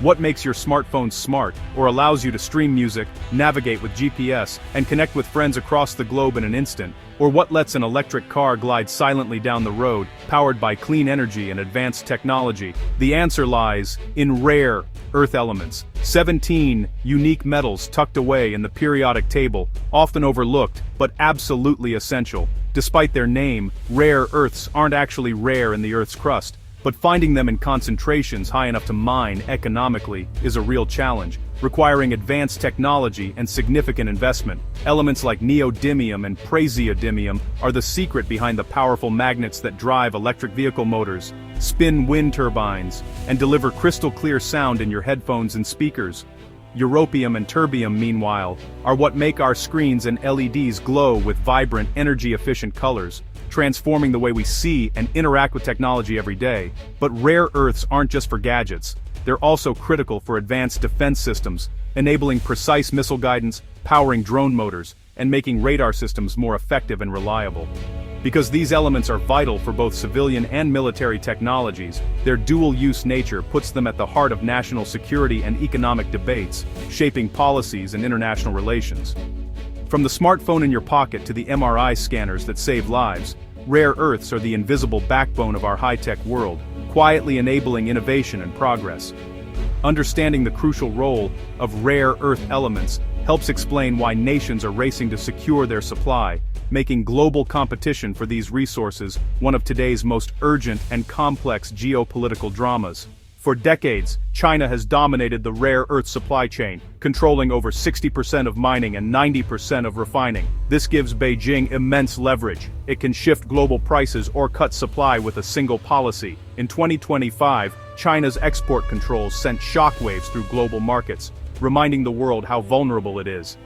What makes your smartphone smart, or allows you to stream music, navigate with GPS, and connect with friends across the globe in an instant? Or what lets an electric car glide silently down the road, powered by clean energy and advanced technology? The answer lies in rare earth elements. 17 unique metals tucked away in the periodic table, often overlooked, but absolutely essential. Despite their name, rare earths aren't actually rare in the Earth's crust. But finding them in concentrations high enough to mine economically is a real challenge, requiring advanced technology and significant investment. Elements like neodymium and praseodymium are the secret behind the powerful magnets that drive electric vehicle motors, spin wind turbines, and deliver crystal-clear sound in your headphones and speakers. Europium and terbium, meanwhile, are what make our screens and LEDs glow with vibrant, energy-efficient colors, transforming the way we see and interact with technology every day. But rare earths aren't just for gadgets. They're also critical for advanced defense systems, enabling precise missile guidance, powering drone motors, and making radar systems more effective and reliable. Because these elements are vital for both civilian and military technologies, their dual-use nature puts them at the heart of national security and economic debates, shaping policies and international relations. From the smartphone in your pocket to the MRI scanners that save lives, rare earths are the invisible backbone of our high-tech world, quietly enabling innovation and progress. Understanding the crucial role of rare earth elements helps explain why nations are racing to secure their supply, making global competition for these resources one of today's most urgent and complex geopolitical dramas. For decades, China has dominated the rare earth supply chain, controlling over 60% of mining and 90% of refining. This gives Beijing immense leverage. It can shift global prices or cut supply with a single policy. In 2025, China's export controls sent shockwaves through global markets, reminding the world how vulnerable it is.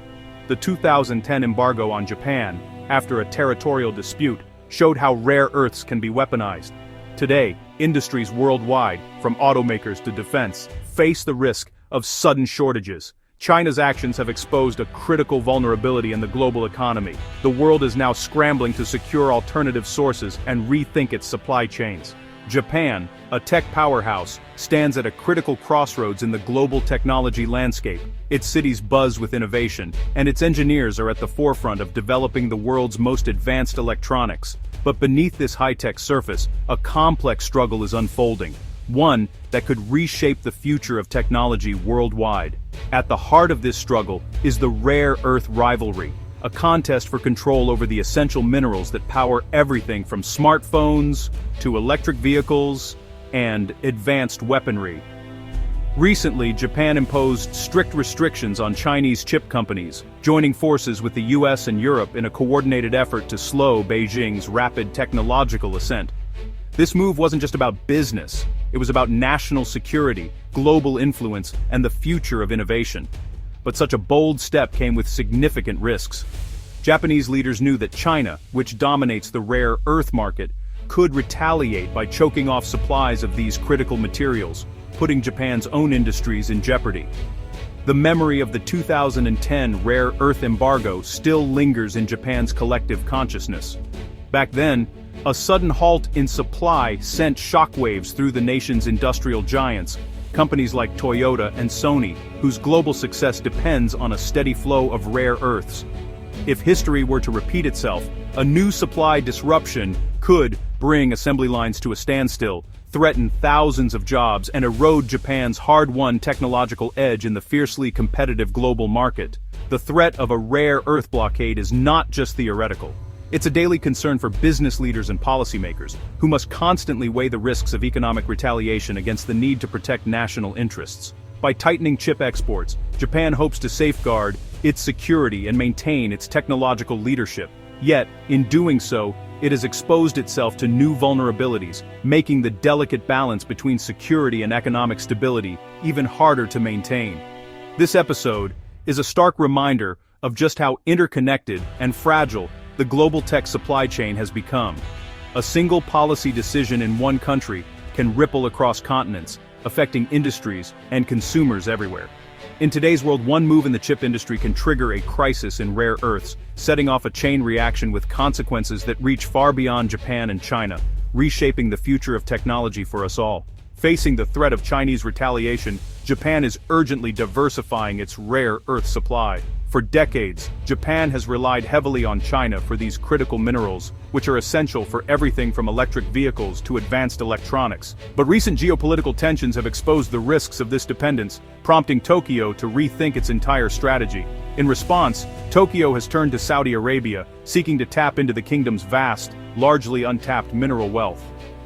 The 2010 embargo on Japan, after a territorial dispute, showed how rare earths can be weaponized. Today, industries worldwide, from automakers to defense, face the risk of sudden shortages. China's actions have exposed a critical vulnerability in the global economy. The world is now scrambling to secure alternative sources and rethink its supply chains. Japan, a tech powerhouse, stands at a critical crossroads in the global technology landscape. Its cities buzz with innovation, and its engineers are at the forefront of developing the world's most advanced electronics. But beneath this high-tech surface, a complex struggle is unfolding, one that could reshape the future of technology worldwide. At the heart of this struggle is the rare earth rivalry, a contest for control over the essential minerals that power everything from smartphones to electric vehicles and advanced weaponry. Recently, Japan imposed strict restrictions on Chinese chip companies, joining forces with the US and Europe in a coordinated effort to slow Beijing's rapid technological ascent. This move wasn't just about business, it was about national security, global influence, and the future of innovation. But such a bold step came with significant risks. Japanese leaders knew that China, which dominates the rare earth market, could retaliate by choking off supplies of these critical materials, putting Japan's own industries in jeopardy. The memory of the 2010 rare earth embargo still lingers in Japan's collective consciousness. Back then, a sudden halt in supply sent shockwaves through the nation's industrial giants, companies like Toyota and Sony, whose global success depends on a steady flow of rare earths. If history were to repeat itself, a new supply disruption could bring assembly lines to a standstill, threaten thousands of jobs, and erode Japan's hard-won technological edge in the fiercely competitive global market. The threat of a rare earth blockade is not just theoretical. It's a daily concern for business leaders and policymakers, who must constantly weigh the risks of economic retaliation against the need to protect national interests. By tightening chip exports, Japan hopes to safeguard its security and maintain its technological leadership. Yet, in doing so, it has exposed itself to new vulnerabilities, making the delicate balance between security and economic stability even harder to maintain. This episode is a stark reminder of just how interconnected and fragile the global tech supply chain has become. A single policy decision in one country can ripple across continents, affecting industries and consumers everywhere. In today's world, one move in the chip industry can trigger a crisis in rare earths, setting off a chain reaction with consequences that reach far beyond Japan and China, reshaping the future of technology for us all. Facing the threat of Chinese retaliation, Japan is urgently diversifying its rare earth supply. For decades, Japan has relied heavily on China for these critical minerals, which are essential for everything from electric vehicles to advanced electronics. But recent geopolitical tensions have exposed the risks of this dependence, prompting Tokyo to rethink its entire strategy. In response, Tokyo has turned to Saudi Arabia, seeking to tap into the kingdom's vast, largely untapped mineral wealth.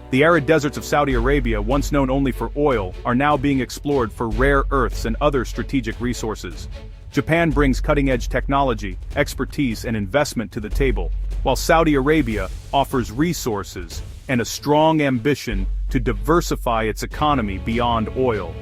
The arid deserts of Saudi Arabia, once known only for oil, are now being explored for rare earths and other strategic resources. Japan brings cutting-edge technology, expertise, and investment to the table, while Saudi Arabia offers resources and a strong ambition to diversify its economy beyond oil.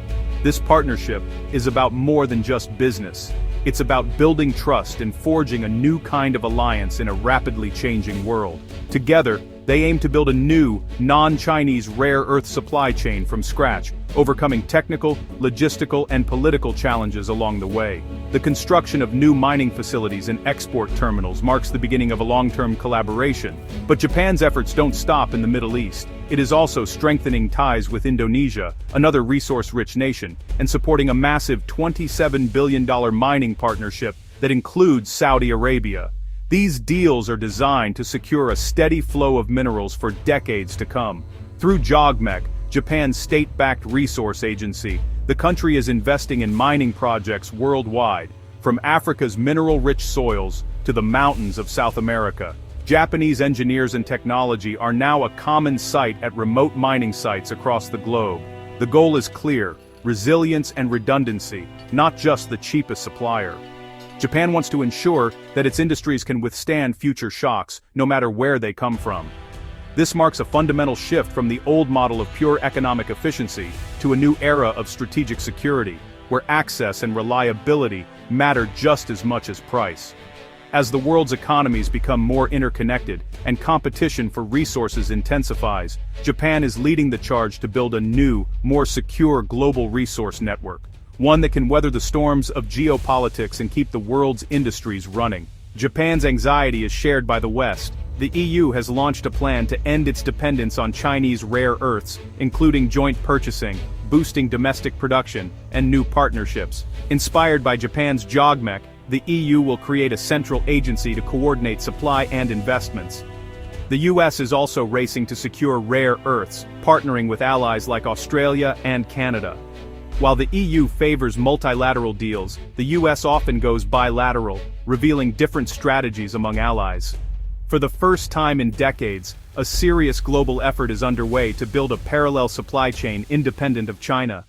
This partnership is about more than just business. It's about building trust and forging a new kind of alliance in a rapidly changing world. Together, they aim to build a new, non-Chinese rare earth supply chain from scratch, overcoming technical, logistical, and political challenges along the way. The construction of new mining facilities and export terminals marks the beginning of a long-term collaboration. But Japan's efforts don't stop in the Middle East. It is also strengthening ties with Indonesia, another resource-rich nation, and supporting a massive $27 billion mining partnership that includes Saudi Arabia. These deals are designed to secure a steady flow of minerals for decades to come. Through JOGMEC, Japan's state-backed resource agency, the country is investing in mining projects worldwide, from Africa's mineral-rich soils to the mountains of South America. Japanese engineers and technology are now a common sight at remote mining sites across the globe. The goal is clear: resilience and redundancy, not just the cheapest supplier. Japan wants to ensure that its industries can withstand future shocks, no matter where they come from. This marks a fundamental shift from the old model of pure economic efficiency to a new era of strategic security, where access and reliability matter just as much as price. As the world's economies become more interconnected and competition for resources intensifies, Japan is leading the charge to build a new, more secure global resource network. One that can weather the storms of geopolitics and keep the world's industries running. Japan's anxiety is shared by the West. The EU has launched a plan to end its dependence on Chinese rare earths, including joint purchasing, boosting domestic production, and new partnerships. Inspired by Japan's JOGMEC, the EU will create a central agency to coordinate supply and investments. The US is also racing to secure rare earths, partnering with allies like Australia and Canada. While the EU favors multilateral deals, the US often goes bilateral, revealing different strategies among allies. For the first time in decades, a serious global effort is underway to build a parallel supply chain independent of China.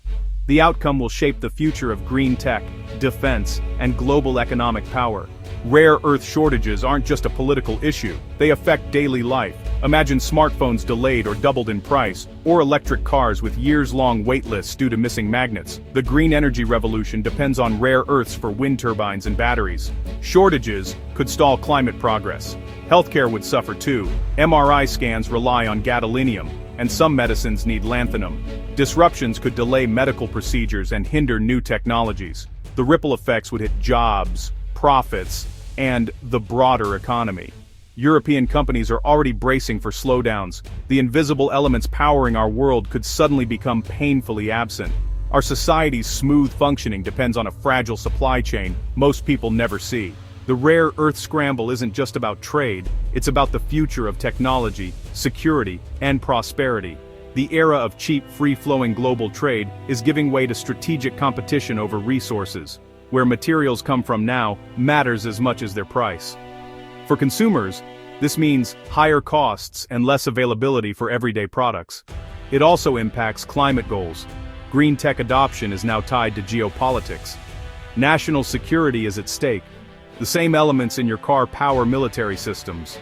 The outcome will shape the future of green tech, defense, and global economic power. Rare earth shortages aren't just a political issue, they affect daily life. Imagine smartphones delayed or doubled in price, or electric cars with years-long wait lists due to missing magnets. The green energy revolution depends on rare earths for wind turbines and batteries. Shortages could stall climate progress. Healthcare would suffer too. MRI scans rely on gadolinium, and some medicines need lanthanum. Disruptions could delay medical procedures and hinder new technologies. The ripple effects would hit jobs, profits, and the broader economy. European companies are already bracing for slowdowns. The invisible elements powering our world could suddenly become painfully absent. Our society's smooth functioning depends on a fragile supply chain most people never see. The rare earth scramble isn't just about trade, it's about the future of technology, security, and prosperity. The era of cheap, free-flowing global trade is giving way to strategic competition over resources. Where materials come from now matters as much as their price. For consumers, this means higher costs and less availability for everyday products. It also impacts climate goals. Green tech adoption is now tied to geopolitics. National security is at stake. The same elements in your car power military systems.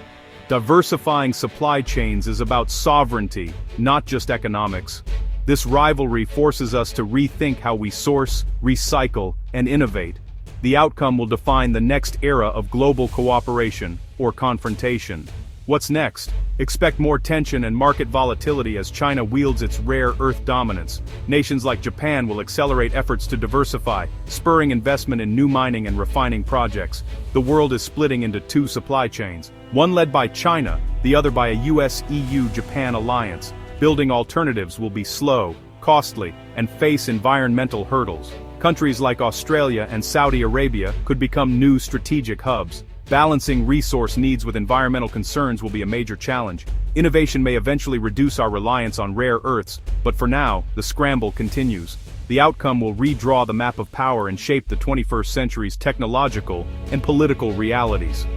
Diversifying supply chains is about sovereignty, not just economics. This rivalry forces us to rethink how we source, recycle, and innovate. The outcome will define the next era of global cooperation or confrontation. What's next? Expect more tension and market volatility as China wields its rare earth dominance. Nations like Japan will accelerate efforts to diversify, spurring investment in new mining and refining projects. The world is splitting into two supply chains, one led by China, the other by a US-EU-Japan alliance. Building alternatives will be slow, costly, and face environmental hurdles. Countries like Australia and Saudi Arabia could become new strategic hubs. Balancing resource needs with environmental concerns will be a major challenge. Innovation may eventually reduce our reliance on rare earths, but for now, the scramble continues. The outcome will redraw the map of power and shape the 21st century's technological and political realities.